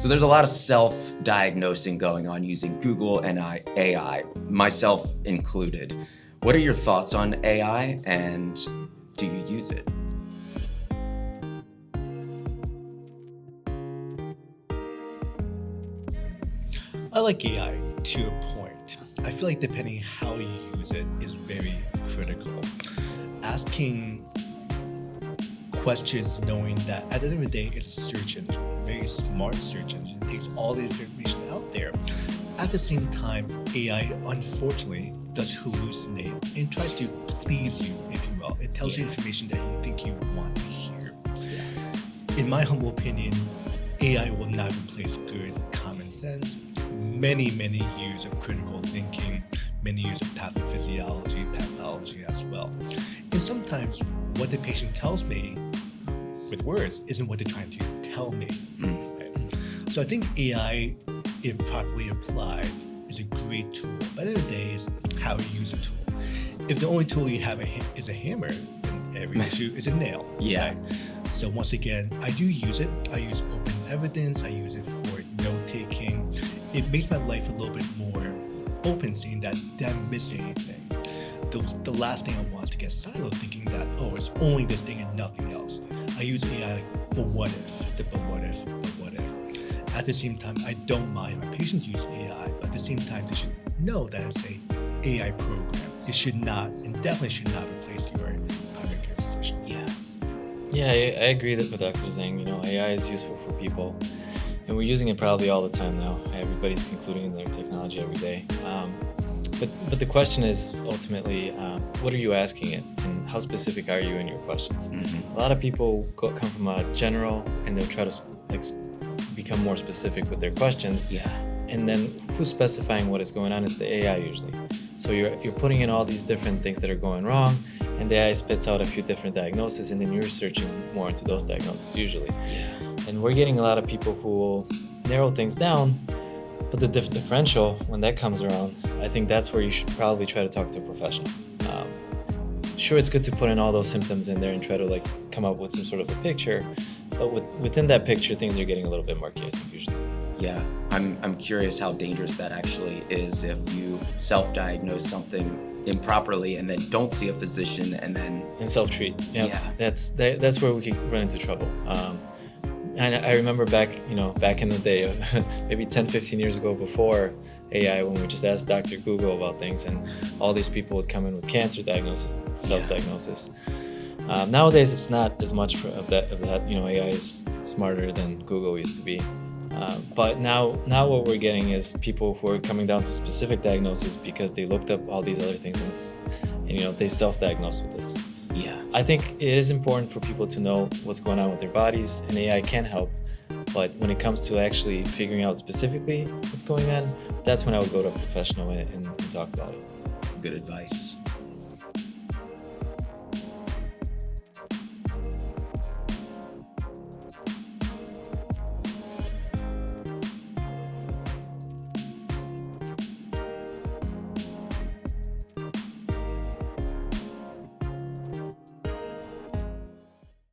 So there's a lot of self-diagnosing going on using Google and AI, myself included. What are your thoughts on AI, and do you use it? I like AI to a point. I feel like depending how you use it is very critical. Asking questions knowing that at the end of the day it's a search engine, a very smart search engine, takes all the information out there. At the same time, AI unfortunately does hallucinate and tries to please you, if you will. It tells you information that you think you want to hear. In my humble opinion, AI will not replace good common sense. Many years of critical thinking, many years of pathophysiology, pathology as well. And sometimes what the patient tells me with words isn't what they're trying to tell me. Right? So I think AI, if properly applied, is a great tool. But at the end of the day, it's how you use a tool. If the only tool you have is a hammer, then every issue is a nail. Yeah. Right? So once again, I do use it. I use open evidence. I use it for note-taking. It makes my life a little bit more open, seeing that I'm missing anything. The last thing I want is to get siloed, thinking that, oh, it's only this thing and nothing else. I use AI like, for what if, but what if, but what if. At the same time, I don't mind my patients use AI, but at the same time, they should know that it's a AI program. It should not, and definitely should not replace your primary care physician. Yeah, I agree with Dr. Zhang. AI is useful for people, and we're using it probably all the time now. Everybody's including their technology every day. But the question is ultimately, what are you asking it, and how specific are you in your questions? Mm-hmm. A lot of people come from a general, and they'll try to become more specific with their questions. Yeah. And then who's specifying what is going on is the AI usually. So you're putting in all these different things that are going wrong, and the AI spits out a few different diagnoses, and then you're searching more into those diagnoses usually. Yeah. And we're getting a lot of people who will narrow things down, but the differential, when that comes around, I think that's where you should probably try to talk to a professional. Sure, it's good to put in all those symptoms in there and try to come up with some sort of a picture, but within that picture, things are getting a little bit murky, I think, usually. Yeah, I'm curious how dangerous that actually is if you self-diagnose something improperly and then don't see a physician and then... And self-treat. Yep. Yeah. That's where we could run into trouble. And I remember back in the day, maybe 10, 15 years ago before AI, when we just asked Dr. Google about things, and all these people would come in with cancer diagnosis, self-diagnosis. Nowadays, it's not as much of that. AI is smarter than Google used to be. But now what we're getting is people who are coming down to specific diagnoses because they looked up all these other things and they self-diagnose with this. Yeah. I think it is important for people to know what's going on with their bodies, and AI can help. But when it comes to actually figuring out specifically what's going on, that's when I would go to a professional and talk about it. Good advice.